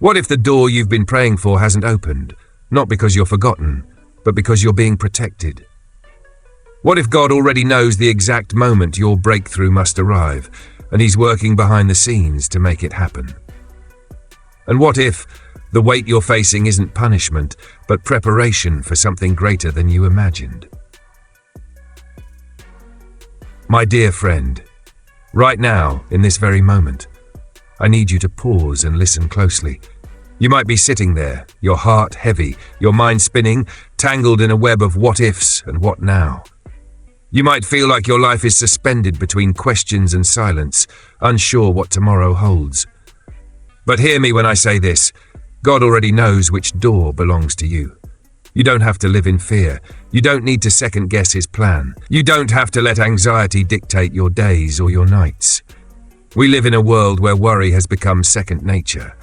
What if the door you've been praying for hasn't opened, not because you're forgotten, but because you're being protected? What if God already knows the exact moment your breakthrough must arrive, and He's working behind the scenes to make it happen? And what if the weight you're facing isn't punishment, but preparation for something greater than you imagined? My dear friend, right now, in this very moment, I need you to pause and listen closely. You might be sitting there, your heart heavy, your mind spinning, tangled in a web of what ifs and what now. You might feel like your life is suspended between questions and silence, unsure what tomorrow holds. But hear me when I say this. God already knows which door belongs to you. You don't have to live in fear. You don't need to second-guess His plan. You don't have to let anxiety dictate your days or your nights. We live in a world where worry has become second nature.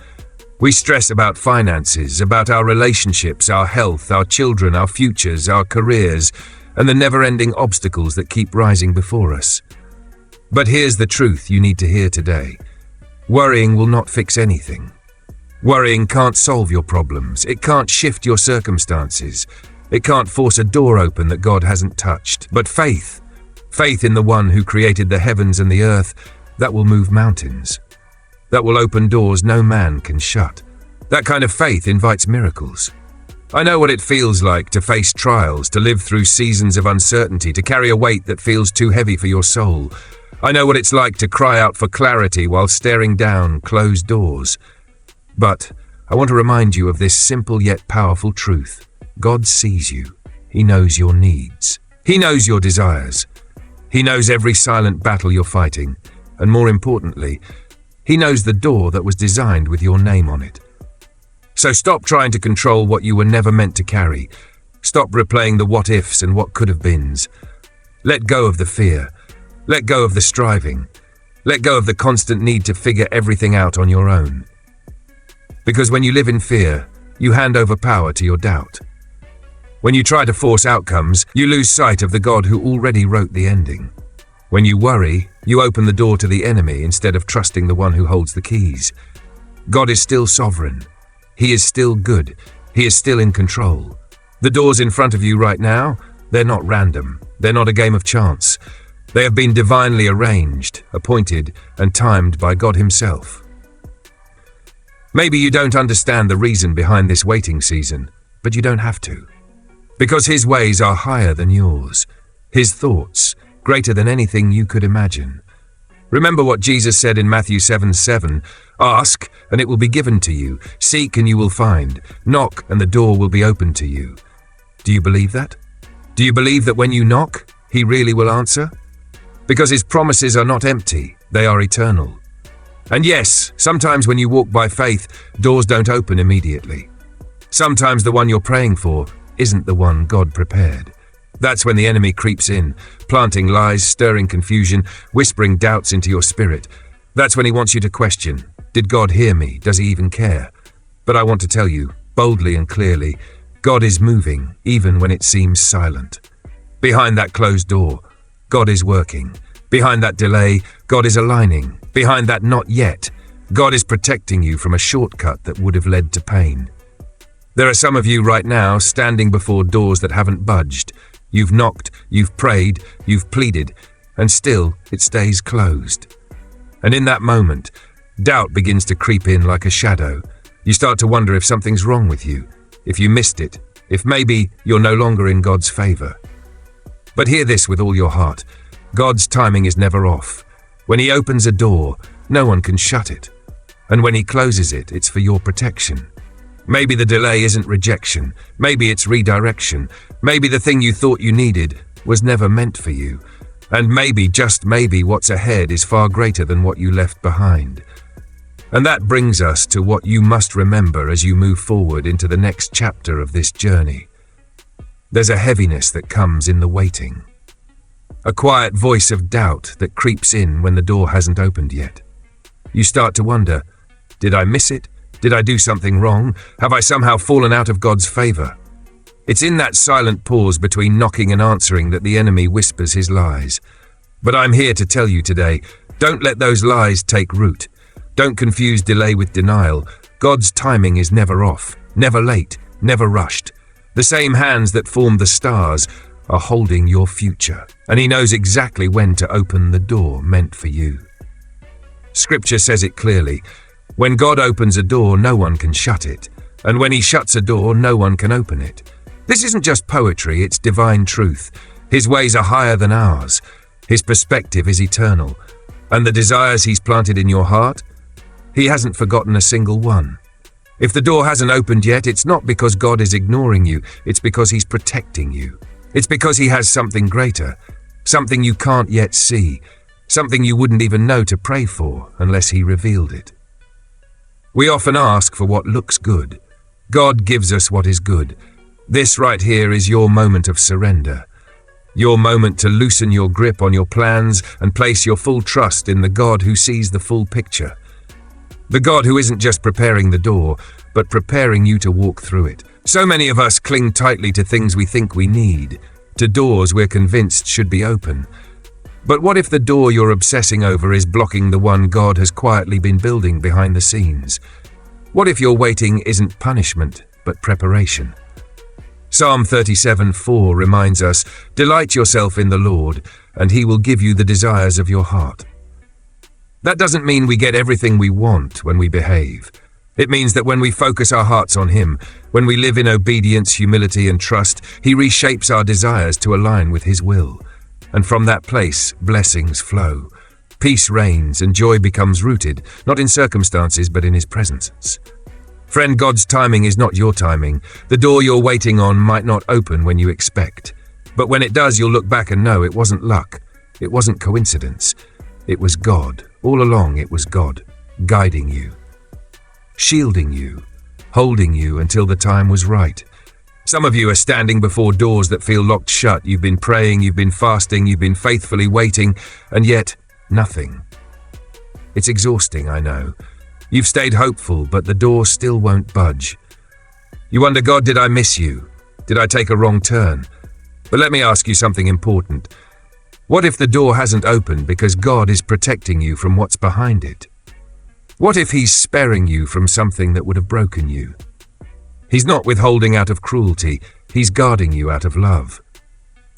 We stress about finances, about our relationships, our health, our children, our futures, our careers, and the never-ending obstacles that keep rising before us. But here's the truth you need to hear today. Worrying will not fix anything. Worrying can't solve your problems. It can't shift your circumstances. It can't force a door open that God hasn't touched. But faith in the one who created the heavens and the earth, that will move mountains. That will open doors no man can shut. That kind of faith invites miracles. I know what it feels like to face trials, to live through seasons of uncertainty, to carry a weight that feels too heavy for your soul. I know what it's like to cry out for clarity while staring down closed doors. But I want to remind you of this simple yet powerful truth. God sees you. He knows your needs. He knows your desires. He knows every silent battle you're fighting. And more importantly, He knows the door that was designed with your name on it. So stop trying to control what you were never meant to carry. Stop replaying the what-ifs and what could-have-beens. Let go of the fear. Let go of the striving. Let go of the constant need to figure everything out on your own. Because when you live in fear, you hand over power to your doubt. When you try to force outcomes, you lose sight of the God who already wrote the ending. When you worry, you open the door to the enemy instead of trusting the one who holds the keys. God is still sovereign. He is still good. He is still in control. The doors in front of you right now, they're not random. They're not a game of chance. They have been divinely arranged, appointed, and timed by God Himself. Maybe you don't understand the reason behind this waiting season, but you don't have to. Because His ways are higher than yours. His thoughts, greater than anything you could imagine. Remember what Jesus said in Matthew 7:7, "Ask, and it will be given to you. Seek, and you will find. Knock, and the door will be opened to you." Do you believe that? Do you believe that when you knock, He really will answer? Because His promises are not empty, they are eternal. And yes, sometimes when you walk by faith, doors don't open immediately. Sometimes the one you're praying for isn't the one God prepared. That's when the enemy creeps in, planting lies, stirring confusion, whispering doubts into your spirit. That's when he wants you to question, did God hear me? Does He even care? But I want to tell you, boldly and clearly, God is moving, even when it seems silent. Behind that closed door, God is working. Behind that delay, God is aligning. Behind that not yet, God is protecting you from a shortcut that would have led to pain. There are some of you right now standing before doors that haven't budged. You've knocked, you've prayed, you've pleaded, and still it stays closed. And in that moment, doubt begins to creep in like a shadow. You start to wonder if something's wrong with you, if you missed it, if maybe you're no longer in God's favor. But hear this with all your heart. God's timing is never off. When He opens a door, no one can shut it. And when He closes it, it's for your protection. Maybe the delay isn't rejection. Maybe it's redirection. Maybe the thing you thought you needed was never meant for you. And maybe, just maybe, what's ahead is far greater than what you left behind. And that brings us to what you must remember as you move forward into the next chapter of this journey. There's a heaviness that comes in the waiting. A quiet voice of doubt that creeps in when the door hasn't opened yet. You start to wonder, did I miss it? Did I do something wrong? Have I somehow fallen out of God's favor? It's in that silent pause between knocking and answering that the enemy whispers his lies. But I'm here to tell you today, don't let those lies take root. Don't confuse delay with denial. God's timing is never off, never late, never rushed. The same hands that formed the stars are holding your future, and He knows exactly when to open the door meant for you. Scripture says it clearly. When God opens a door, no one can shut it, and when He shuts a door, no one can open it. This isn't just poetry, it's divine truth. His ways are higher than ours. His perspective is eternal. And the desires He's planted in your heart, He hasn't forgotten a single one. If the door hasn't opened yet, it's not because God is ignoring you, it's because He's protecting you. It's because He has something greater, something you can't yet see, something you wouldn't even know to pray for unless He revealed it. We often ask for what looks good. God gives us what is good. This right here is your moment of surrender. Your moment to loosen your grip on your plans and place your full trust in the God who sees the full picture. The God who isn't just preparing the door, but preparing you to walk through it. So many of us cling tightly to things we think we need, to doors we're convinced should be open. But what if the door you're obsessing over is blocking the one God has quietly been building behind the scenes? What if your waiting isn't punishment, but preparation? Psalm 37:4 reminds us, "Delight yourself in the Lord, and He will give you the desires of your heart." That doesn't mean we get everything we want when we behave. It means that when we focus our hearts on Him, when we live in obedience, humility, and trust, He reshapes our desires to align with His will. And from that place, blessings flow. Peace reigns and joy becomes rooted, not in circumstances, but in His presence. Friend, God's timing is not your timing. The door you're waiting on might not open when you expect. But when it does, you'll look back and know it wasn't luck. It wasn't coincidence. It was God. All along, it was God, guiding you, shielding you, holding you until the time was right. Some of you are standing before doors that feel locked shut. You've been praying, you've been fasting, you've been faithfully waiting, and yet nothing. It's exhausting, I know. You've stayed hopeful, but the door still won't budge. You wonder, God, did I miss you? Did I take a wrong turn? But let me ask you something important. What if the door hasn't opened because God is protecting you from what's behind it? What if He's sparing you from something that would have broken you? He's not withholding out of cruelty, He's guarding you out of love.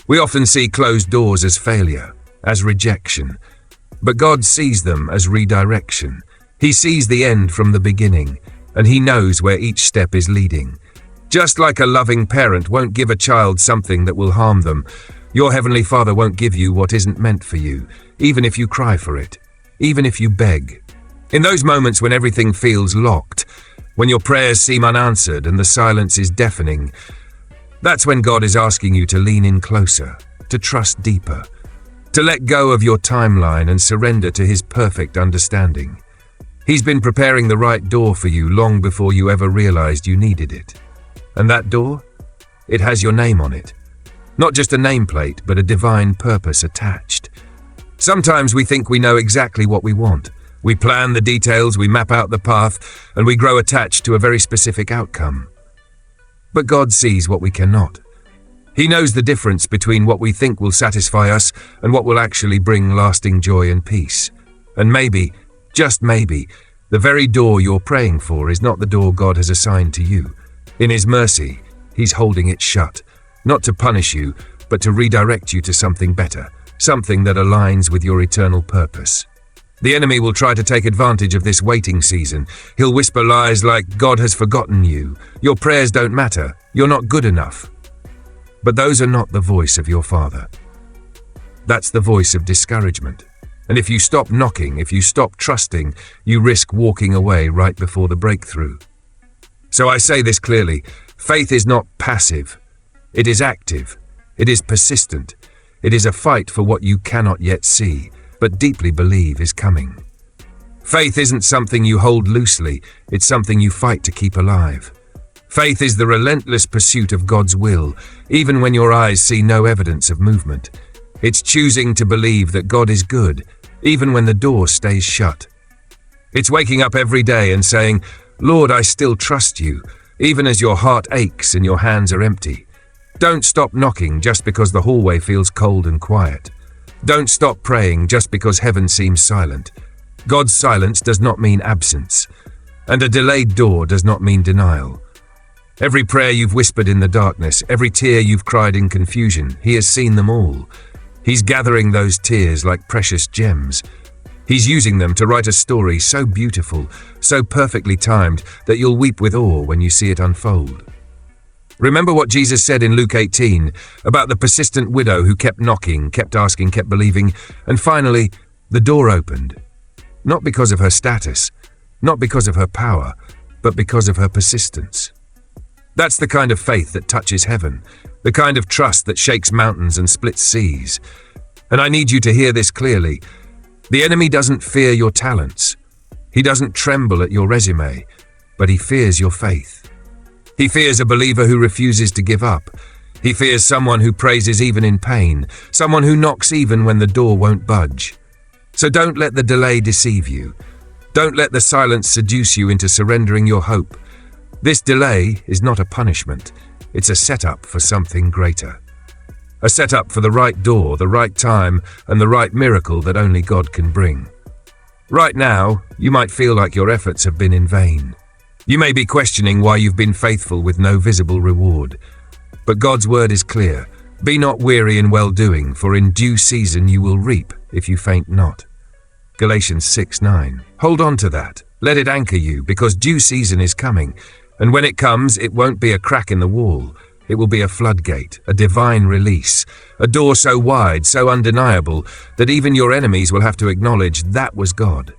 We often see closed doors as failure, as rejection, but God sees them as redirection. He sees the end from the beginning, and He knows where each step is leading. Just like a loving parent won't give a child something that will harm them, your Heavenly Father won't give you what isn't meant for you, even if you cry for it, even if you beg. In those moments when everything feels locked, when your prayers seem unanswered and the silence is deafening, that's when God is asking you to lean in closer, to trust deeper, to let go of your timeline and surrender to His perfect understanding. He's been preparing the right door for you long before you ever realized you needed it. And that door? It has your name on it. Not just a nameplate, but a divine purpose attached. Sometimes we think we know exactly what we want. We plan the details, we map out the path, and we grow attached to a very specific outcome. But God sees what we cannot. He knows the difference between what we think will satisfy us and what will actually bring lasting joy and peace. And maybe, just maybe, the very door you're praying for is not the door God has assigned to you. In His mercy, He's holding it shut, not to punish you, but to redirect you to something better, something that aligns with your eternal purpose. The enemy will try to take advantage of this waiting season. He'll whisper lies like, God has forgotten you, your prayers don't matter, you're not good enough. But those are not the voice of your Father. That's the voice of discouragement. And if you stop knocking, if you stop trusting, you risk walking away right before the breakthrough. So I say this clearly, faith is not passive. It is active. It is persistent. It is a fight for what you cannot yet see, but deeply believe is coming. Faith isn't something you hold loosely, it's something you fight to keep alive. Faith is the relentless pursuit of God's will, even when your eyes see no evidence of movement. It's choosing to believe that God is good, even when the door stays shut. It's waking up every day and saying, Lord, I still trust you, even as your heart aches and your hands are empty. Don't stop knocking just because the hallway feels cold and quiet. Don't stop praying just because heaven seems silent. God's silence does not mean absence. And a delayed door does not mean denial. Every prayer you've whispered in the darkness, every tear you've cried in confusion, he has seen them all. He's gathering those tears like precious gems. He's using them to write a story so beautiful, so perfectly timed, that you'll weep with awe when you see it unfold. Remember what Jesus said in Luke 18 about the persistent widow who kept knocking, kept asking, kept believing, and finally, the door opened. Not because of her status, not because of her power, but because of her persistence. That's the kind of faith that touches heaven, the kind of trust that shakes mountains and splits seas. And I need you to hear this clearly. The enemy doesn't fear your talents. He doesn't tremble at your resume, but he fears your faith. He fears a believer who refuses to give up. He fears someone who praises even in pain, someone who knocks even when the door won't budge. So don't let the delay deceive you. Don't let the silence seduce you into surrendering your hope. This delay is not a punishment. It's a setup for something greater. A setup for the right door, the right time, and the right miracle that only God can bring. Right now, you might feel like your efforts have been in vain. You may be questioning why you've been faithful with no visible reward. But God's word is clear. Be not weary in well-doing, for in due season you will reap if you faint not. Galatians 6:9. Hold on to that. Let it anchor you, because due season is coming. And when it comes, it won't be a crack in the wall. It will be a floodgate, a divine release, a door so wide, so undeniable, that even your enemies will have to acknowledge that was God.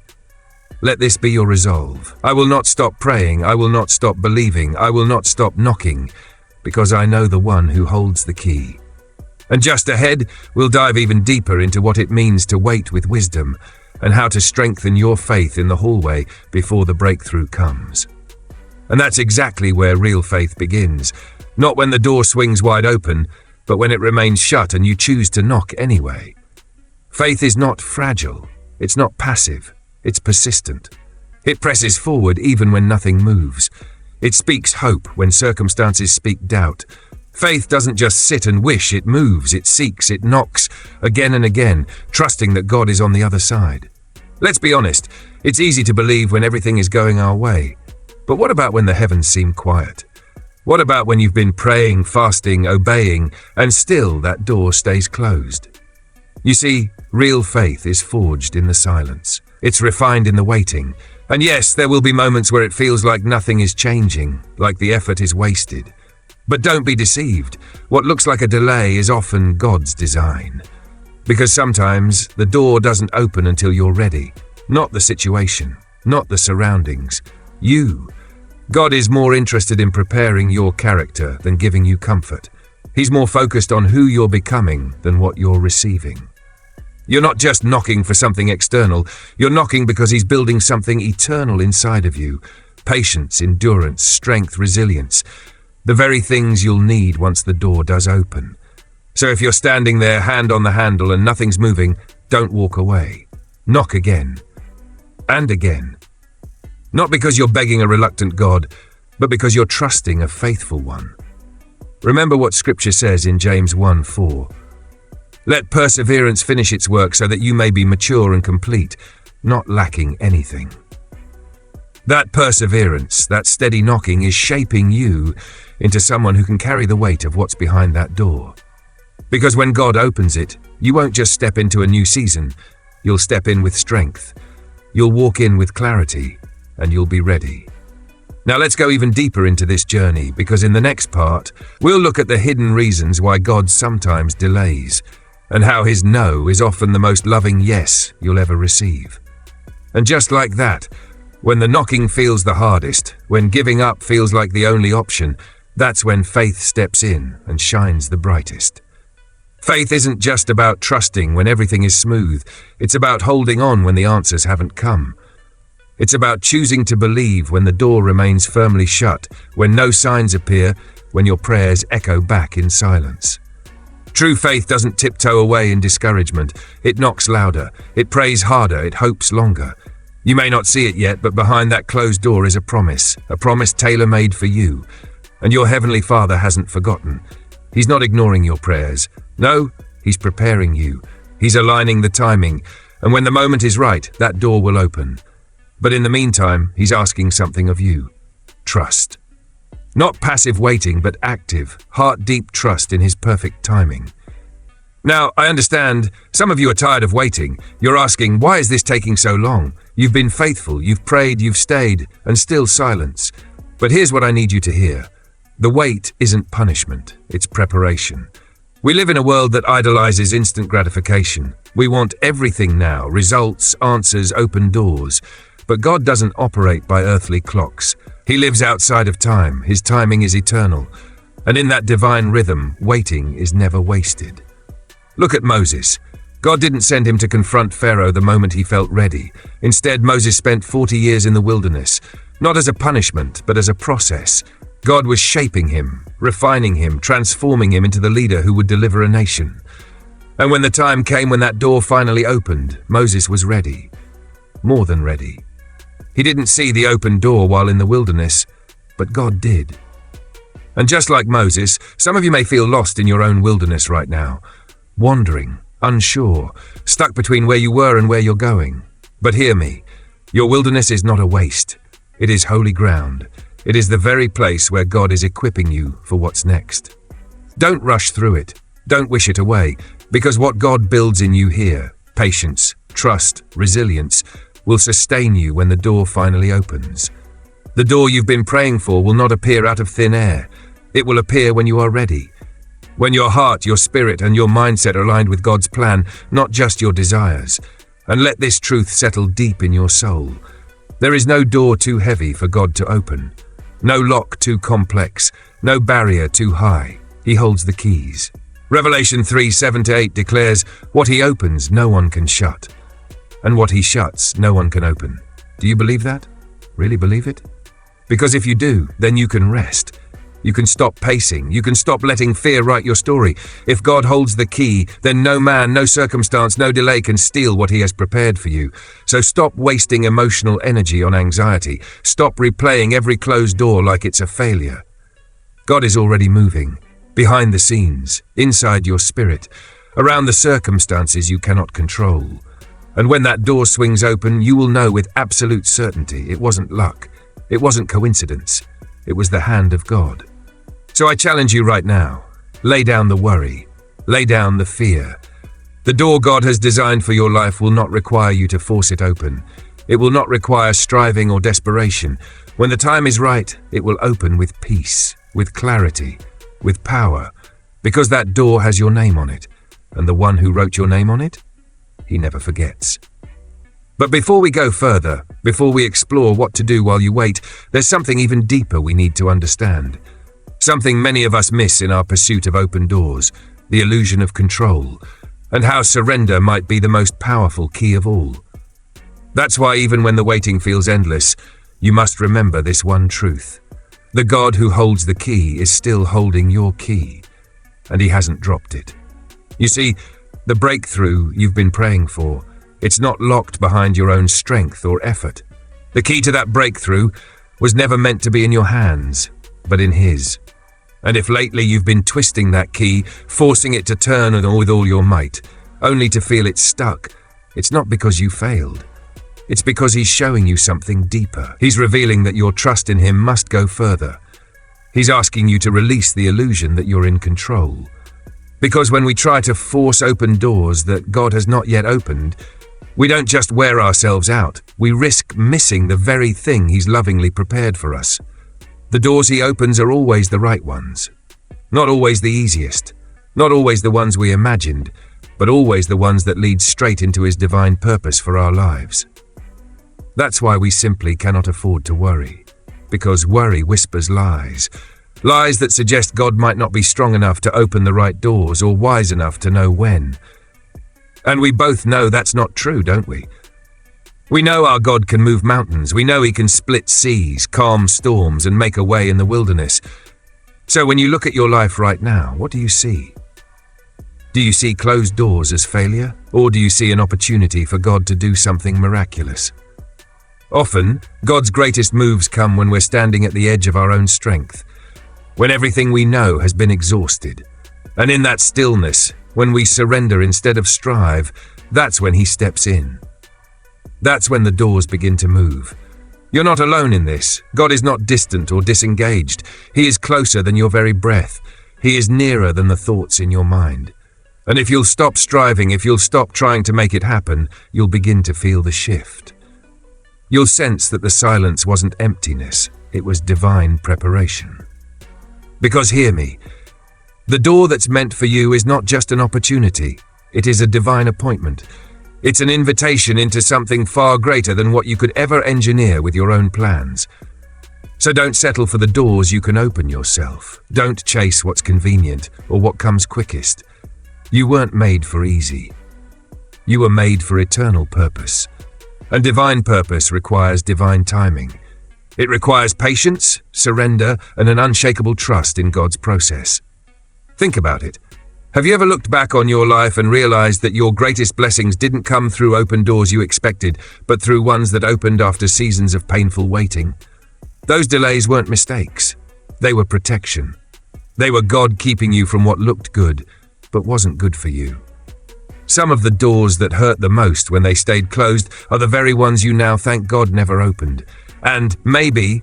Let this be your resolve. I will not stop praying, I will not stop believing, I will not stop knocking, because I know the one who holds the key. And just ahead, we'll dive even deeper into what it means to wait with wisdom, and how to strengthen your faith in the hallway before the breakthrough comes. And that's exactly where real faith begins. Not when the door swings wide open, but when it remains shut and you choose to knock anyway. Faith is not fragile. It's not passive. It's persistent. It presses forward even when nothing moves. It speaks hope when circumstances speak doubt. Faith doesn't just sit and wish, it moves, it seeks, it knocks again and again, trusting that God is on the other side. Let's be honest, it's easy to believe when everything is going our way. But what about when the heavens seem quiet? What about when you've been praying, fasting, obeying, and still that door stays closed? You see, real faith is forged in the silence. It's refined in the waiting. And yes, there will be moments where it feels like nothing is changing, like the effort is wasted. But don't be deceived. What looks like a delay is often God's design. Because sometimes the door doesn't open until you're ready. Not the situation, not the surroundings. You. God is more interested in preparing your character than giving you comfort. He's more focused on who you're becoming than what you're receiving. You're not just knocking for something external, you're knocking because he's building something eternal inside of you. Patience, endurance, strength, resilience. The very things you'll need once the door does open. So if you're standing there, hand on the handle, and nothing's moving, don't walk away. Knock again. And again. Not because you're begging a reluctant God, but because you're trusting a faithful one. Remember what Scripture says in James 1:4. Let perseverance finish its work so that you may be mature and complete, not lacking anything. That perseverance, that steady knocking, is shaping you into someone who can carry the weight of what's behind that door. Because when God opens it, you won't just step into a new season, you'll step in with strength. You'll walk in with clarity, and you'll be ready. Now let's go even deeper into this journey, because in the next part, we'll look at the hidden reasons why God sometimes delays, and how his no is often the most loving yes you'll ever receive. And just like that, when the knocking feels the hardest, when giving up feels like the only option, that's when faith steps in and shines the brightest. Faith isn't just about trusting when everything is smooth, it's about holding on when the answers haven't come. It's about choosing to believe when the door remains firmly shut, when no signs appear, when your prayers echo back in silence. True faith doesn't tiptoe away in discouragement. It knocks louder, it prays harder, it hopes longer. You may not see it yet, but behind that closed door is a promise tailor-made for you. And your Heavenly Father hasn't forgotten. He's not ignoring your prayers. No, he's preparing you. He's aligning the timing. And when the moment is right, that door will open. But in the meantime, he's asking something of you. Trust. Not passive waiting, but active, heart-deep trust in his perfect timing. Now, I understand some of you are tired of waiting. You're asking, why is this taking so long? You've been faithful, you've prayed, you've stayed, and still silence. But here's what I need you to hear. The wait isn't punishment, it's preparation. We live in a world that idolizes instant gratification. We want everything now, results, answers, open doors. But God doesn't operate by earthly clocks. He lives outside of time. His timing is eternal. And in that divine rhythm, waiting is never wasted. Look at Moses. God didn't send him to confront Pharaoh the moment he felt ready. Instead, Moses spent 40 years in the wilderness, not as a punishment, but as a process. God was shaping him, refining him, transforming him into the leader who would deliver a nation. And when the time came when that door finally opened, Moses was ready. More than ready. He didn't see the open door while in the wilderness, but God did. And just like Moses, some of you may feel lost in your own wilderness right now, wandering, unsure, stuck between where you were and where you're going. But hear me, your wilderness is not a waste. It is holy ground. It is the very place where God is equipping you for what's next. Don't rush through it. Don't wish it away, because what God builds in you here, patience, trust, resilience, will sustain you when the door finally opens. The door you've been praying for will not appear out of thin air. It will appear when you are ready. When your heart, your spirit, and your mindset are aligned with God's plan, not just your desires. And let this truth settle deep in your soul. There is no door too heavy for God to open. No lock too complex. No barrier too high. He holds the keys. Revelation 3:7-8 declares, what he opens, no one can shut. And what he shuts, no one can open. Do you believe that? Really believe it? Because if you do, then you can rest. You can stop pacing. You can stop letting fear write your story. If God holds the key, then no man, no circumstance, no delay can steal what he has prepared for you. So stop wasting emotional energy on anxiety. Stop replaying every closed door like it's a failure. God is already moving. Behind the scenes, inside your spirit, around the circumstances you cannot control. And when that door swings open, you will know with absolute certainty it wasn't luck. It wasn't coincidence. It was the hand of God. So I challenge you right now, lay down the worry, lay down the fear. The door God has designed for your life will not require you to force it open. It will not require striving or desperation. When the time is right, it will open with peace, with clarity, with power, because that door has your name on it, and the one who wrote your name on it, he never forgets. But before we go further, before we explore what to do while you wait, there's something even deeper we need to understand. Something many of us miss in our pursuit of open doors, the illusion of control, and how surrender might be the most powerful key of all. That's why even when the waiting feels endless, you must remember this one truth. The God who holds the key is still holding your key, and he hasn't dropped it. You see, the breakthrough you've been praying for, it's not locked behind your own strength or effort. The key to that breakthrough was never meant to be in your hands, but in his. And if lately you've been twisting that key, forcing it to turn with all your might, only to feel it stuck, it's not because you failed. It's because he's showing you something deeper. He's revealing that your trust in him must go further. He's asking you to release the illusion that you're in control. Because when we try to force open doors that God has not yet opened, we don't just wear ourselves out, we risk missing the very thing he's lovingly prepared for us. The doors he opens are always the right ones. Not always the easiest, not always the ones we imagined, but always the ones that lead straight into his divine purpose for our lives. That's why we simply cannot afford to worry, because worry whispers lies. Lies that suggest God might not be strong enough to open the right doors or wise enough to know when. And we both know that's not true, don't we? We know our God can move mountains. We know he can split seas, calm storms, and make a way in the wilderness. So when you look at your life right now, what do you see? Do you see closed doors as failure, or do you see an opportunity for God to do something miraculous? Often, God's greatest moves come when we're standing at the edge of our own strength, when everything we know has been exhausted. And in that stillness, when we surrender instead of strive, that's when he steps in. That's when the doors begin to move. You're not alone in this. God is not distant or disengaged. He is closer than your very breath. He is nearer than the thoughts in your mind. And if you'll stop striving, if you'll stop trying to make it happen, you'll begin to feel the shift. You'll sense that the silence wasn't emptiness, it was divine preparation. Because hear me, the door that's meant for you is not just an opportunity, it is a divine appointment. It's an invitation into something far greater than what you could ever engineer with your own plans. So don't settle for the doors you can open yourself. Don't chase what's convenient or what comes quickest. You weren't made for easy. You were made for eternal purpose. And divine purpose requires divine timing. It requires patience, surrender, and an unshakable trust in God's process. Think about it. Have you ever looked back on your life and realized that your greatest blessings didn't come through open doors you expected, but through ones that opened after seasons of painful waiting? Those delays weren't mistakes. They were protection. They were God keeping you from what looked good, but wasn't good for you. Some of the doors that hurt the most when they stayed closed are the very ones you now thank God never opened. And maybe,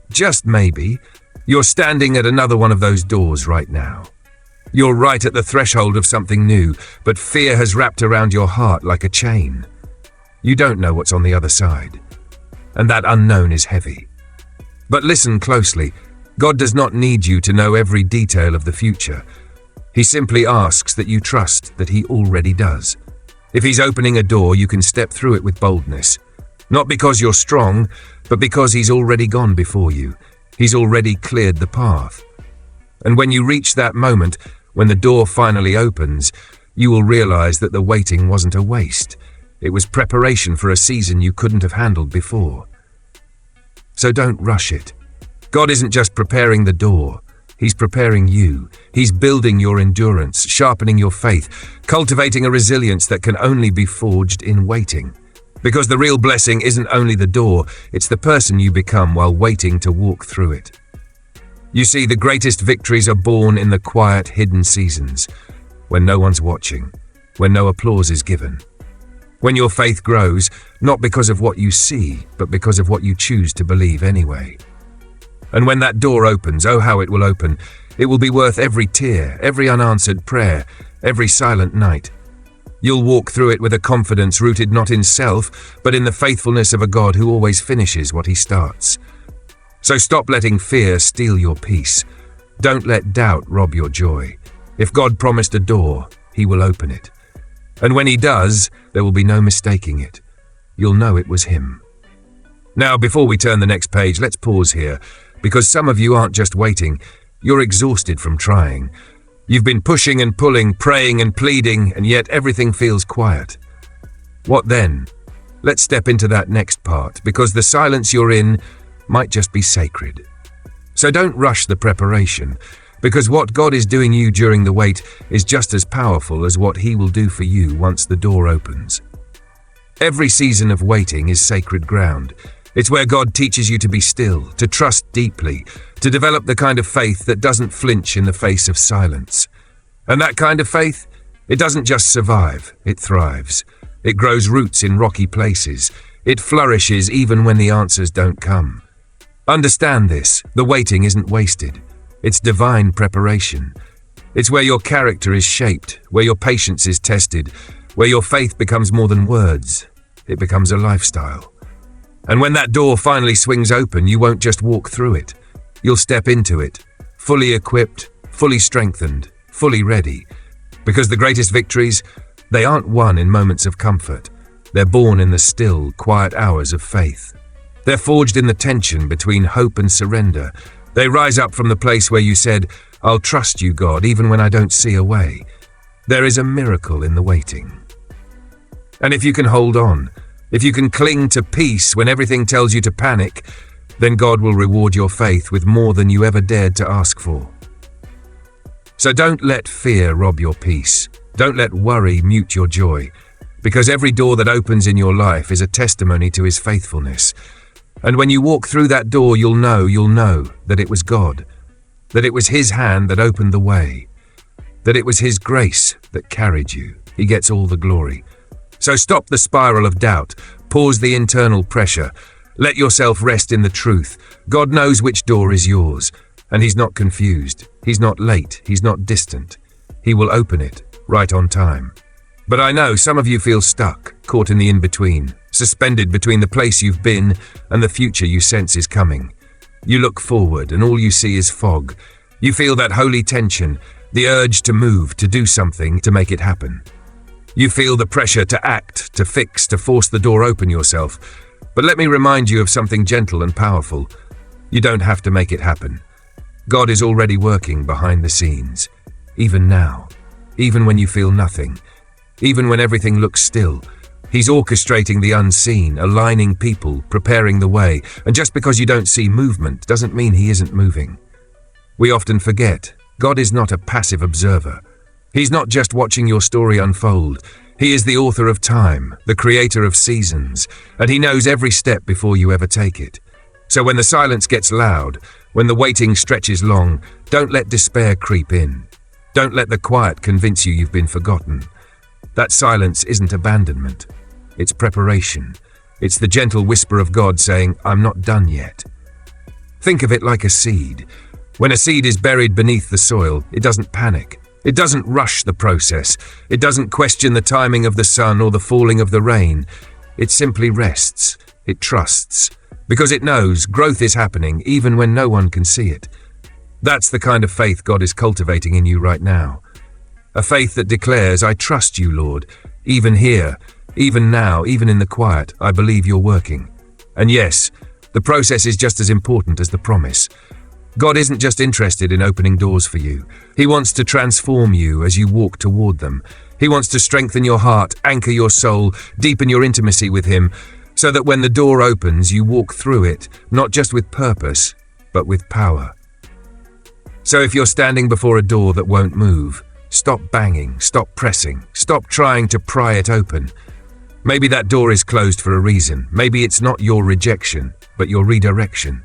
just maybe, you're standing at another one of those doors right now. You're right at the threshold of something new, but fear has wrapped around your heart like a chain. You don't know what's on the other side, and that unknown is heavy. But listen closely. God does not need you to know every detail of the future. He simply asks that you trust that He already does. If He's opening a door, you can step through it with boldness. Not because you're strong, but because He's already gone before you. He's already cleared the path. And when you reach that moment, when the door finally opens, you will realize that the waiting wasn't a waste. It was preparation for a season you couldn't have handled before. So don't rush it. God isn't just preparing the door. He's preparing you. He's building your endurance, sharpening your faith, cultivating a resilience that can only be forged in waiting. Because the real blessing isn't only the door, it's the person you become while waiting to walk through it. You see, the greatest victories are born in the quiet, hidden seasons, when no one's watching, when no applause is given. When your faith grows, not because of what you see, but because of what you choose to believe anyway. And when that door opens, oh how it will open. It will be worth every tear, every unanswered prayer, every silent night. You'll walk through it with a confidence rooted not in self, but in the faithfulness of a God who always finishes what He starts. So stop letting fear steal your peace. Don't let doubt rob your joy. If God promised a door, He will open it. And when He does, there will be no mistaking it. You'll know it was Him. Now, before we turn the next page, let's pause here, because some of you aren't just waiting, you're exhausted from trying. You've been pushing and pulling, praying and pleading, and yet everything feels quiet. What then? Let's step into that next part, because the silence you're in might just be sacred. So don't rush the preparation, because what God is doing you during the wait is just as powerful as what He will do for you once the door opens. Every season of waiting is sacred ground. It's where God teaches you to be still, to trust deeply, to develop the kind of faith that doesn't flinch in the face of silence. And that kind of faith, it doesn't just survive, it thrives. It grows roots in rocky places. It flourishes even when the answers don't come. Understand this, the waiting isn't wasted. It's divine preparation. It's where your character is shaped, where your patience is tested, where your faith becomes more than words. It becomes a lifestyle. And when that door finally swings open, you won't just walk through it. You'll step into it, fully equipped, fully strengthened, fully ready. Because the greatest victories, they aren't won in moments of comfort. They're born in the still, quiet hours of faith. They're forged in the tension between hope and surrender. They rise up from the place where you said, "I'll trust you, God, even when I don't see a way." There is a miracle in the waiting. And if you can hold on, if you can cling to peace when everything tells you to panic, then God will reward your faith with more than you ever dared to ask for. So don't let fear rob your peace. Don't let worry mute your joy, because every door that opens in your life is a testimony to His faithfulness. And when you walk through that door, you'll know that it was God, that it was His hand that opened the way, that it was His grace that carried you. He gets all the glory. So stop the spiral of doubt, Pause the internal pressure. Let yourself rest in the truth. God knows which door is yours, and He's not confused. He's not late. He's not distant. He will open it, right on time. But I know some of you feel stuck, caught in the in-between, suspended between the place you've been and the future you sense is coming. You look forward, and all you see is fog. You feel that holy tension, the urge to move, to do something, to make it happen. You feel the pressure to act, to fix, to force the door open yourself. But let me remind you of something gentle and powerful. You don't have to make it happen. God is already working behind the scenes. Even now. Even when you feel nothing. Even when everything looks still. He's orchestrating the unseen, aligning people, preparing the way. And just because you don't see movement doesn't mean He isn't moving. We often forget, God is not a passive observer. He's not just watching your story unfold. He is the author of time, the creator of seasons, and He knows every step before you ever take it. So when the silence gets loud, when the waiting stretches long, don't let despair creep in. Don't let the quiet convince you you've been forgotten. That silence isn't abandonment. It's preparation. It's the gentle whisper of God saying, I'm not done yet. Think of it like a seed. When a seed is buried beneath the soil, it doesn't panic. It doesn't rush the process. It doesn't question the timing of the sun or the falling of the rain. It simply rests. It trusts. Because it knows growth is happening even when no one can see it. That's the kind of faith God is cultivating in you right now. A faith that declares, I trust you, Lord. Even here, even now, even in the quiet, I believe you're working. And yes, the process is just as important as the promise. God isn't just interested in opening doors for you. He wants to transform you as you walk toward them. He wants to strengthen your heart, anchor your soul, deepen your intimacy with Him, so that when the door opens, you walk through it, not just with purpose, but with power. So if you're standing before a door that won't move, stop banging, stop pressing, stop trying to pry it open. Maybe that door is closed for a reason. Maybe it's not your rejection, but your redirection.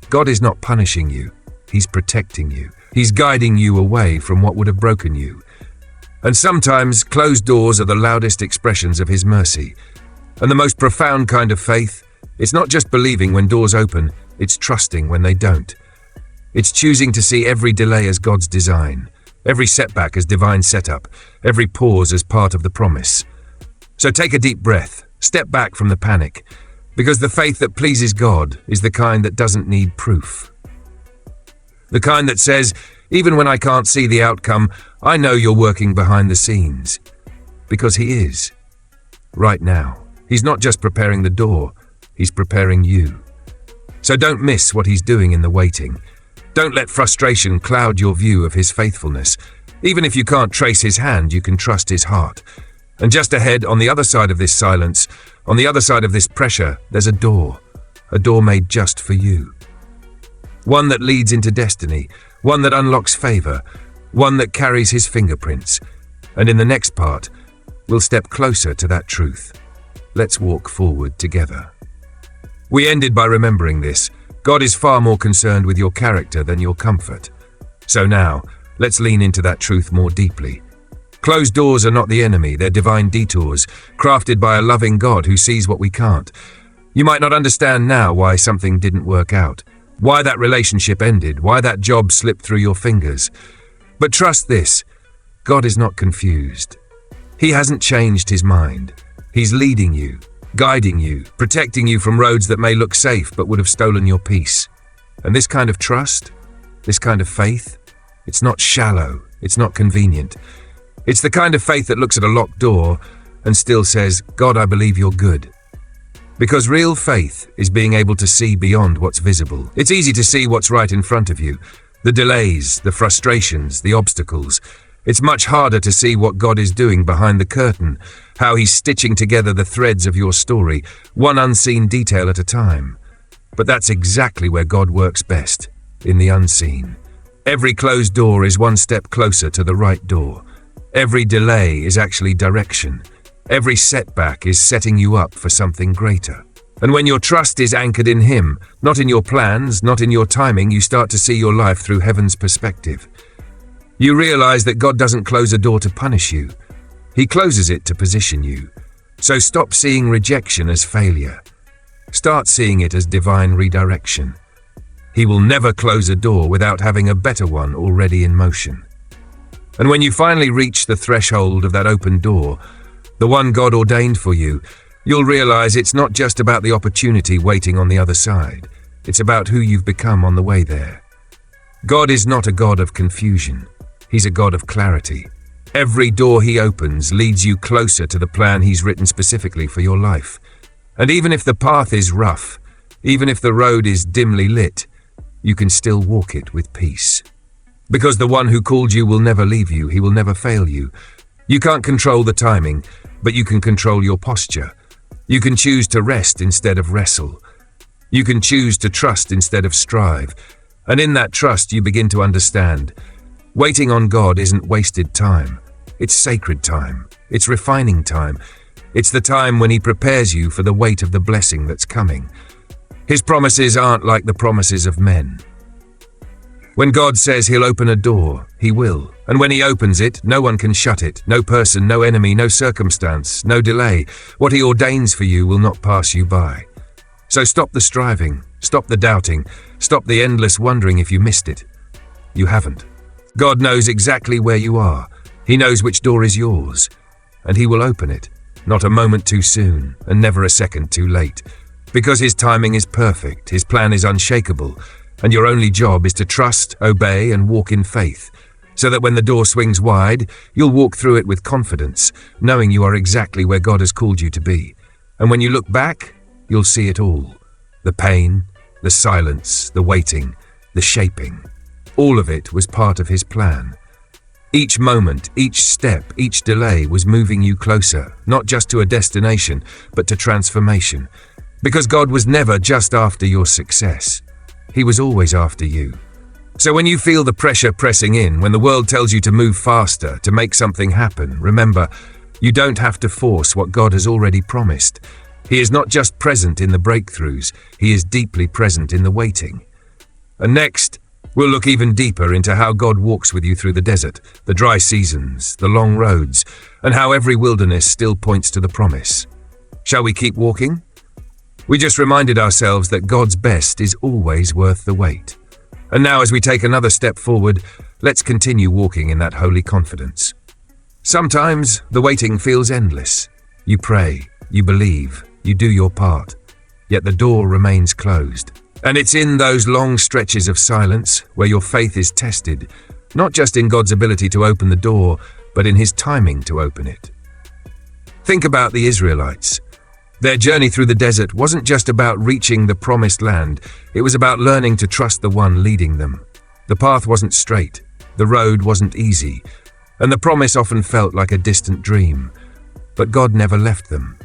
God is not punishing you. He's protecting you. He's guiding you away from what would have broken you. And sometimes closed doors are the loudest expressions of His mercy. And the most profound kind of faith, it's not just believing when doors open, it's trusting when they don't. It's choosing to see every delay as God's design, every setback as divine setup, every pause as part of the promise. So take a deep breath, step back from the panic, because the faith that pleases God is the kind that doesn't need proof. The kind that says, even when I can't see the outcome, I know you're working behind the scenes. Because He is. Right now. He's not just preparing the door, He's preparing you. So don't miss what He's doing in the waiting. Don't let frustration cloud your view of His faithfulness. Even if you can't trace His hand, you can trust His heart. And just ahead, on the other side of this silence, on the other side of this pressure, there's a door made just for you. One that leads into destiny, one that unlocks favor, one that carries His fingerprints. And in the next part, we'll step closer to that truth. Let's walk forward together. We ended by remembering this. God is far more concerned with your character than your comfort. So now, let's lean into that truth more deeply. Closed doors are not the enemy, they're divine detours, crafted by a loving God who sees what we can't. You might not understand now why something didn't work out, why that relationship ended, why that job slipped through your fingers. But trust this, God is not confused. He hasn't changed His mind. He's leading you, guiding you, protecting you from roads that may look safe but would have stolen your peace. And this kind of trust, this kind of faith, it's not shallow, it's not convenient. It's the kind of faith that looks at a locked door and still says, God, I believe you're good. Because real faith is being able to see beyond what's visible. It's easy to see what's right in front of you. The delays, the frustrations, the obstacles. It's much harder to see what God is doing behind the curtain, how He's stitching together the threads of your story, one unseen detail at a time. But that's exactly where God works best, in the unseen. Every closed door is one step closer to the right door. Every delay is actually direction. Every setback is setting you up for something greater. And when your trust is anchored in Him, not in your plans, not in your timing, you start to see your life through heaven's perspective. You realize that God doesn't close a door to punish you. He closes it to position you. So stop seeing rejection as failure. Start seeing it as divine redirection. He will never close a door without having a better one already in motion. And when you finally reach the threshold of that open door, the one God ordained for you, you'll realize it's not just about the opportunity waiting on the other side. It's about who you've become on the way there. God is not a God of confusion. He's a God of clarity. Every door he opens leads you closer to the plan he's written specifically for your life. And even if the path is rough, even if the road is dimly lit, you can still walk it with peace. Because the one who called you will never leave you, he will never fail you. You can't control the timing, but you can control your posture. You can choose to rest instead of wrestle. You can choose to trust instead of strive. And in that trust, you begin to understand. Waiting on God isn't wasted time. It's sacred time. It's refining time. It's the time when he prepares you for the weight of the blessing that's coming. His promises aren't like the promises of men. When God says he'll open a door, he will. And when he opens it, no one can shut it. No person, no enemy, no circumstance, no delay. What he ordains for you will not pass you by. So stop the striving, stop the doubting, stop the endless wondering if you missed it. You haven't. God knows exactly where you are. He knows which door is yours. And he will open it, not a moment too soon, and never a second too late. Because his timing is perfect, his plan is unshakable, and your only job is to trust, obey, and walk in faith, so that when the door swings wide, you'll walk through it with confidence, knowing you are exactly where God has called you to be. And when you look back, you'll see it all. The pain, the silence, the waiting, the shaping. All of it was part of his plan. Each moment, each step, each delay was moving you closer, not just to a destination, but to transformation. Because God was never just after your success. He was always after you. So when you feel the pressure pressing in, when the world tells you to move faster, to make something happen, remember, you don't have to force what God has already promised. He is not just present in the breakthroughs, he is deeply present in the waiting. And next, we'll look even deeper into how God walks with you through the desert, the dry seasons, the long roads, and how every wilderness still points to the promise. Shall we keep walking? We just reminded ourselves that God's best is always worth the wait. And now as we take another step forward, let's continue walking in that holy confidence. Sometimes the waiting feels endless. You pray, you believe, you do your part, yet the door remains closed. And it's in those long stretches of silence where your faith is tested, not just in God's ability to open the door, but in his timing to open it. Think about the Israelites. Their journey through the desert wasn't just about reaching the promised land, it was about learning to trust the one leading them. The path wasn't straight, the road wasn't easy, and the promise often felt like a distant dream. But God never left them.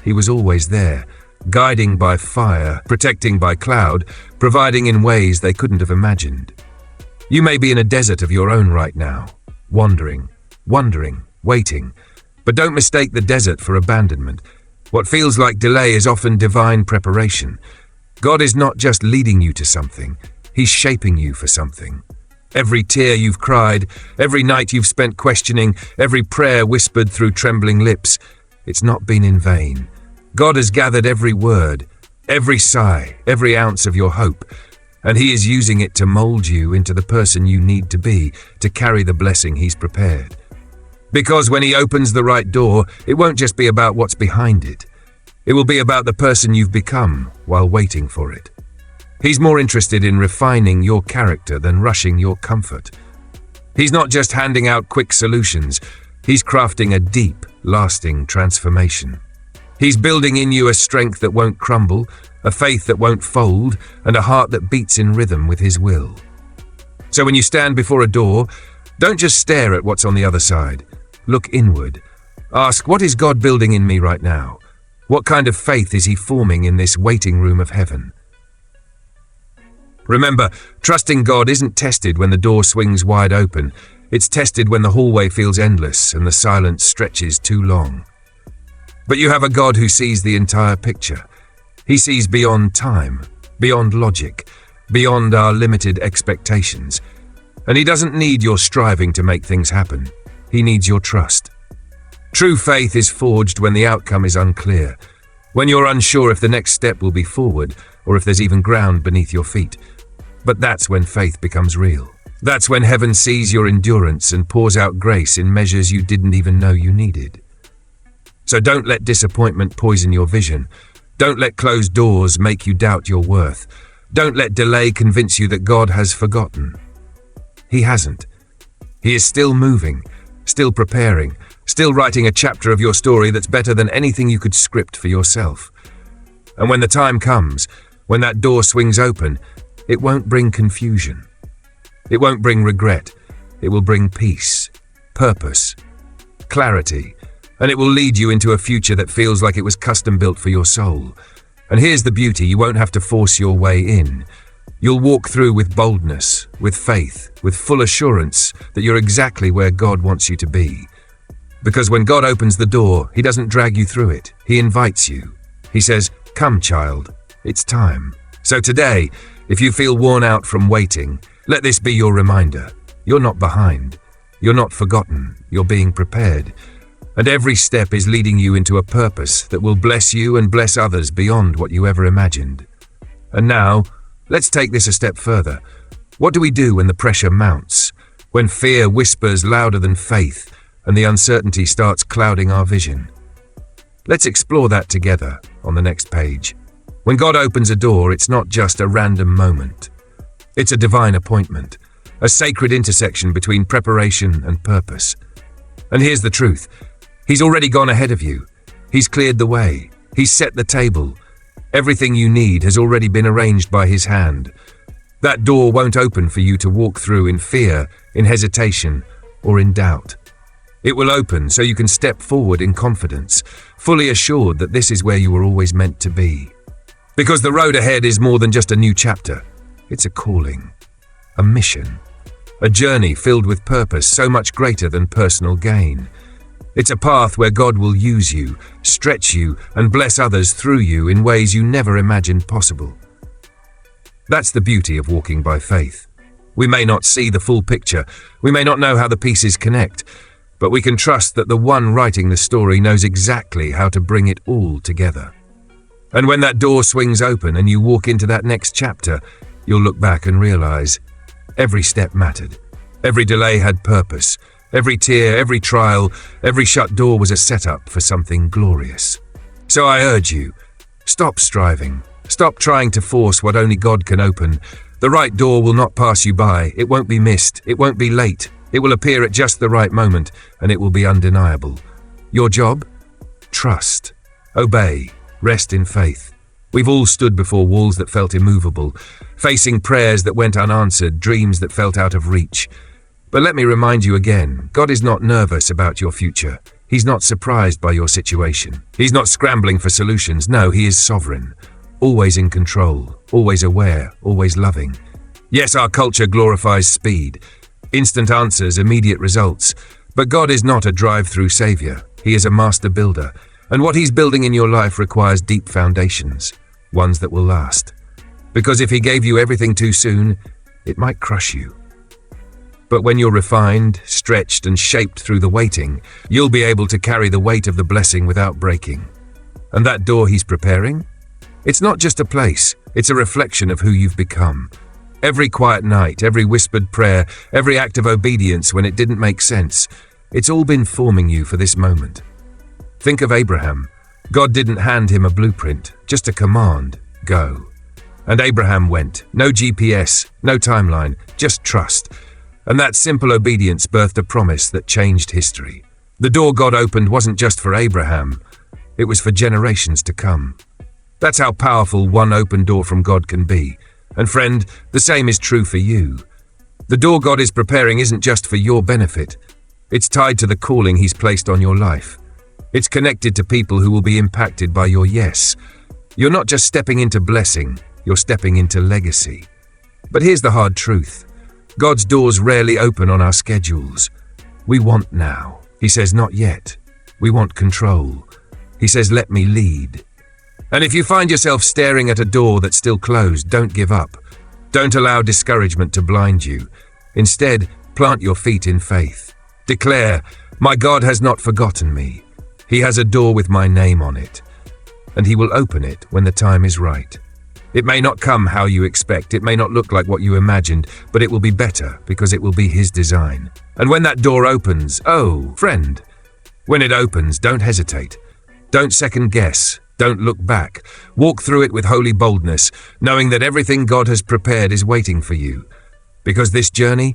He was always there, guiding by fire, protecting by cloud, providing in ways they couldn't have imagined. You may be in a desert of your own right now, wandering, waiting, but don't mistake the desert for abandonment. What feels like delay is often divine preparation. God is not just leading you to something, he's shaping you for something. Every tear you've cried, every night you've spent questioning, every prayer whispered through trembling lips, it's not been in vain. God has gathered every word, every sigh, every ounce of your hope, and he is using it to mold you into the person you need to be to carry the blessing he's prepared. Because when he opens the right door, it won't just be about what's behind it. It will be about the person you've become while waiting for it. He's more interested in refining your character than rushing your comfort. He's not just handing out quick solutions, he's crafting a deep, lasting transformation. He's building in you a strength that won't crumble, a faith that won't fold, and a heart that beats in rhythm with his will. So when you stand before a door, don't just stare at what's on the other side. Look inward. Ask, what is God building in me right now? What kind of faith is he forming in this waiting room of heaven? Remember, trusting God isn't tested when the door swings wide open. It's tested when the hallway feels endless and the silence stretches too long. But you have a God who sees the entire picture. He sees beyond time, beyond logic, beyond our limited expectations. And he doesn't need your striving to make things happen. He needs your trust. True faith is forged when the outcome is unclear, when you're unsure if the next step will be forward or if there's even ground beneath your feet. But that's when faith becomes real. That's when heaven sees your endurance and pours out grace in measures you didn't even know you needed. So don't let disappointment poison your vision. Don't let closed doors make you doubt your worth. Don't let delay convince you that God has forgotten. He hasn't. He is still moving, still preparing, still writing a chapter of your story that's better than anything you could script for yourself. And when the time comes, when that door swings open, it won't bring confusion. It won't bring regret. It will bring peace, purpose, clarity, and it will lead you into a future that feels like it was custom built for your soul. And here's the beauty: you won't have to force your way in. You'll walk through with boldness, with faith, with full assurance that you're exactly where God wants you to be. Because when God opens the door, He doesn't drag you through it. He invites you. He says, "Come, child, it's time." So today, if you feel worn out from waiting, let this be your reminder. You're not behind. You're not forgotten. You're being prepared. And every step is leading you into a purpose that will bless you and bless others beyond what you ever imagined. And now, let's take this a step further. What do we do when the pressure mounts? When fear whispers louder than faith and the uncertainty starts clouding our vision? Let's explore that together on the next page. When God opens a door, it's not just a random moment. It's a divine appointment, a sacred intersection between preparation and purpose. And here's the truth. He's already gone ahead of you. He's cleared the way. He's set the table. Everything you need has already been arranged by His hand. That door won't open for you to walk through in fear, in hesitation, or in doubt. It will open so you can step forward in confidence, fully assured that this is where you were always meant to be. Because the road ahead is more than just a new chapter. It's a calling, a mission, a journey filled with purpose so much greater than personal gain. It's a path where God will use you, stretch you, and bless others through you in ways you never imagined possible. That's the beauty of walking by faith. We may not see the full picture, we may not know how the pieces connect, but we can trust that the one writing the story knows exactly how to bring it all together. And when that door swings open and you walk into that next chapter, you'll look back and realize every step mattered. Every delay had purpose. Every tear, every trial, every shut door was a setup for something glorious. So I urge you, stop striving. Stop trying to force what only God can open. The right door will not pass you by. It won't be missed. It won't be late. It will appear at just the right moment, and it will be undeniable. Your job? Trust. Obey. Rest in faith. We've all stood before walls that felt immovable, facing prayers that went unanswered, dreams that felt out of reach. But let me remind you again, God is not nervous about your future. He's not surprised by your situation. He's not scrambling for solutions. No, He is sovereign, always in control, always aware, always loving. Yes, our culture glorifies speed, instant answers, immediate results. But God is not a drive-through savior. He is a master builder. And what He's building in your life requires deep foundations, ones that will last. Because if He gave you everything too soon, it might crush you. But when you're refined, stretched, and shaped through the waiting, you'll be able to carry the weight of the blessing without breaking. And that door He's preparing? It's not just a place, it's a reflection of who you've become. Every quiet night, every whispered prayer, every act of obedience when it didn't make sense, it's all been forming you for this moment. Think of Abraham. God didn't hand him a blueprint, just a command, go. And Abraham went. No GPS, no timeline, just trust. And that simple obedience birthed a promise that changed history. The door God opened wasn't just for Abraham, it was for generations to come. That's how powerful one open door from God can be. And friend, the same is true for you. The door God is preparing isn't just for your benefit. It's tied to the calling He's placed on your life. It's connected to people who will be impacted by your yes. You're not just stepping into blessing, you're stepping into legacy. But here's the hard truth. God's doors rarely open on our schedules. We want now. He says, not yet. We want control. He says, let me lead. And if you find yourself staring at a door that's still closed, don't give up. Don't allow discouragement to blind you. Instead, plant your feet in faith. Declare, my God has not forgotten me. He has a door with my name on it, and he will open it when the time is right. It may not come how you expect, it may not look like what you imagined, but it will be better because it will be his design. And when that door opens, oh, friend, when it opens, don't hesitate. Don't second guess. Don't look back. Walk through it with holy boldness, knowing that everything God has prepared is waiting for you. Because this journey,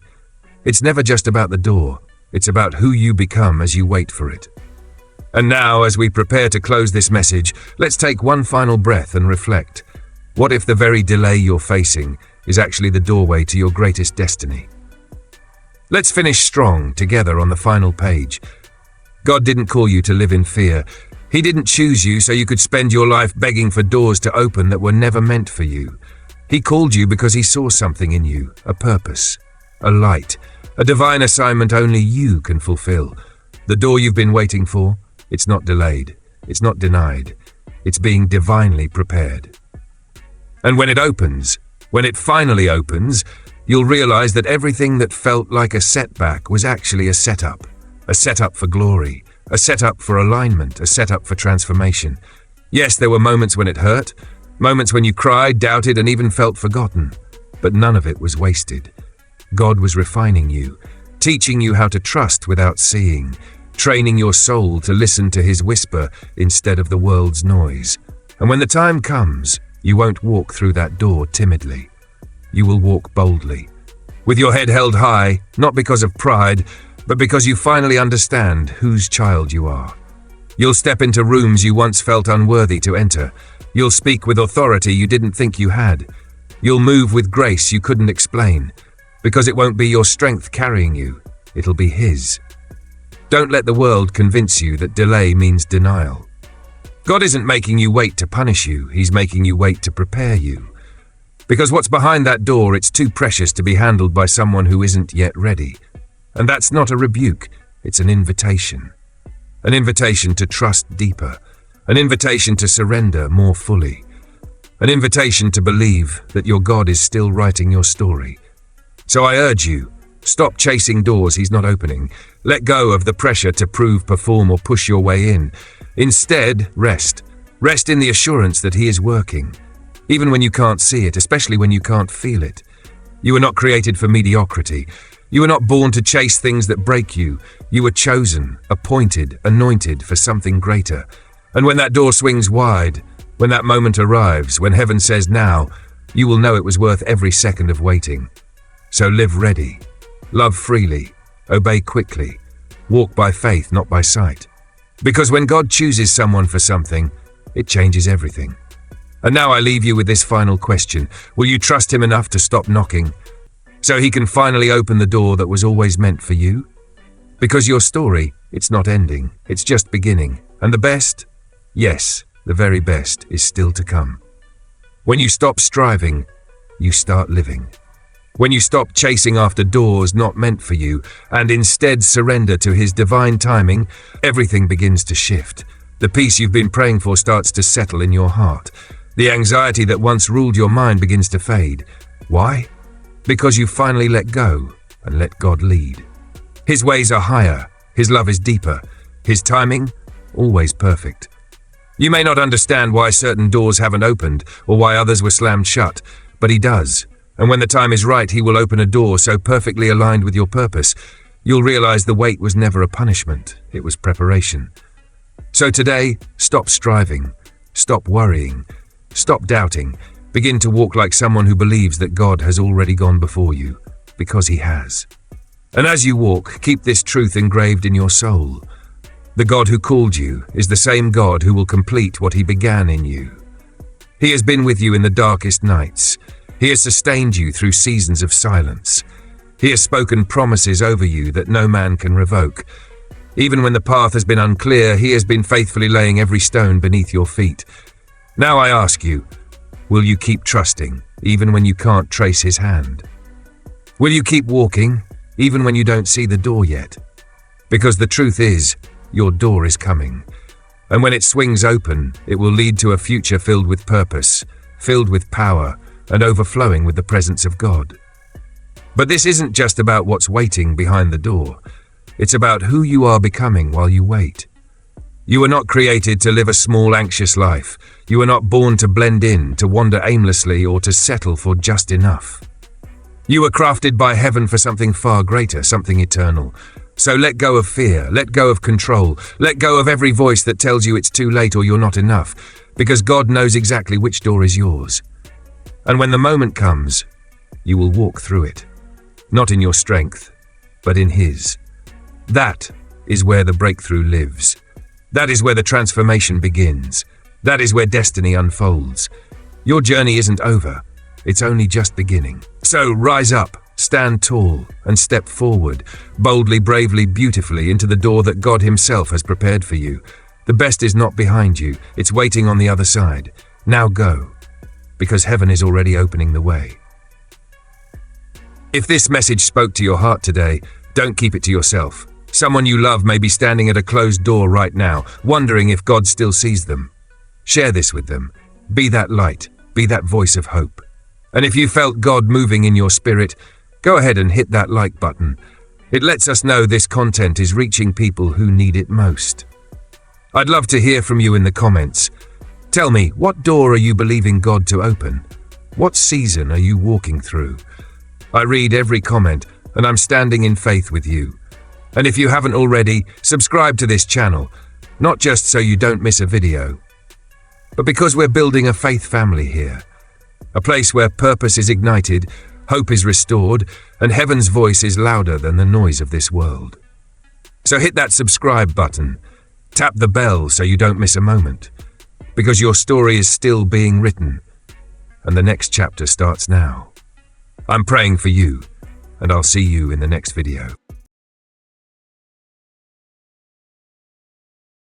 it's never just about the door. It's about who you become as you wait for it. And now, as we prepare to close this message, let's take one final breath and reflect. What if the very delay you're facing is actually the doorway to your greatest destiny? Let's finish strong together on the final page. God didn't call you to live in fear. He didn't choose you so you could spend your life begging for doors to open that were never meant for you. He called you because he saw something in you, a purpose, a light, a divine assignment only you can fulfill. The door you've been waiting for, it's not delayed, it's not denied, it's being divinely prepared. And when it opens, when it finally opens, you'll realize that everything that felt like a setback was actually a setup for glory, a setup for alignment, a setup for transformation. Yes, there were moments when it hurt, moments when you cried, doubted, and even felt forgotten, but none of it was wasted. God was refining you, teaching you how to trust without seeing, training your soul to listen to his whisper instead of the world's noise. And when the time comes, you won't walk through that door timidly. You will walk boldly, with your head held high, not because of pride, but because you finally understand whose child you are. You'll step into rooms you once felt unworthy to enter. You'll speak with authority you didn't think you had. You'll move with grace you couldn't explain, because it won't be your strength carrying you, it'll be his. Don't let the world convince you that delay means denial. God isn't making you wait to punish you, he's making you wait to prepare you. Because what's behind that door, it's too precious to be handled by someone who isn't yet ready. And that's not a rebuke, it's an invitation. An invitation to trust deeper, an invitation to surrender more fully, an invitation to believe that your God is still writing your story. So I urge you, stop chasing doors he's not opening. Let go of the pressure to prove, perform, or push your way in. Instead, rest. Rest in the assurance that he is working, even when you can't see it, especially when you can't feel it. You were not created for mediocrity. You were not born to chase things that break you. You were chosen, appointed, anointed for something greater. And when that door swings wide, when that moment arrives, when heaven says now, you will know it was worth every second of waiting. So live ready, love freely, obey quickly, walk by faith, not by sight. Because when God chooses someone for something, it changes everything. And now I leave you with this final question. Will you trust him enough to stop knocking, so he can finally open the door that was always meant for you? Because your story, it's not ending, it's just beginning. And the best, yes, the very best is still to come. When you stop striving, you start living. When you stop chasing after doors not meant for you and instead surrender to his divine timing, everything begins to shift. The peace you've been praying for starts to settle in your heart. The anxiety that once ruled your mind begins to fade. Why? Because you finally let go and let God lead. His ways are higher, his love is deeper, his timing, always perfect. You may not understand why certain doors haven't opened or why others were slammed shut, but he does. And when the time is right, he will open a door so perfectly aligned with your purpose, you'll realize the wait was never a punishment, it was preparation. So today, stop striving, stop worrying, stop doubting, begin to walk like someone who believes that God has already gone before you, because he has. And as you walk, keep this truth engraved in your soul. The God who called you is the same God who will complete what he began in you. He has been with you in the darkest nights. He has sustained you through seasons of silence. He has spoken promises over you that no man can revoke. Even when the path has been unclear, he has been faithfully laying every stone beneath your feet. Now I ask you, will you keep trusting, even when you can't trace his hand? Will you keep walking, even when you don't see the door yet? Because the truth is, your door is coming. And when it swings open, it will lead to a future filled with purpose, filled with power, and overflowing with the presence of God. But this isn't just about what's waiting behind the door. It's about who you are becoming while you wait. You were not created to live a small, anxious life. You were not born to blend in, to wander aimlessly, or to settle for just enough. You were crafted by heaven for something far greater, something eternal. So let go of fear, let go of control, let go of every voice that tells you it's too late or you're not enough, because God knows exactly which door is yours. And when the moment comes, you will walk through it, not in your strength, but in His. That is where the breakthrough lives. That is where the transformation begins. That is where destiny unfolds. Your journey isn't over. It's only just beginning. So rise up, stand tall, and step forward, boldly, bravely, beautifully, into the door that God Himself has prepared for you. The best is not behind you. It's waiting on the other side. Now go, because heaven is already opening the way. If this message spoke to your heart today, don't keep it to yourself. Someone you love may be standing at a closed door right now, wondering if God still sees them. Share this with them. Be that light. Be that voice of hope. And if you felt God moving in your spirit, go ahead and hit that like button. It lets us know this content is reaching people who need it most. I'd love to hear from you in the comments. Tell me, what door are you believing God to open? What season are you walking through? I read every comment, and I'm standing in faith with you. And if you haven't already, subscribe to this channel, not just so you don't miss a video, but because we're building a faith family here, a place where purpose is ignited, hope is restored, and heaven's voice is louder than the noise of this world. So hit that subscribe button, tap the bell so you don't miss a moment, because your story is still being written, and the next chapter starts now. I'm praying for you, and I'll see you in the next video.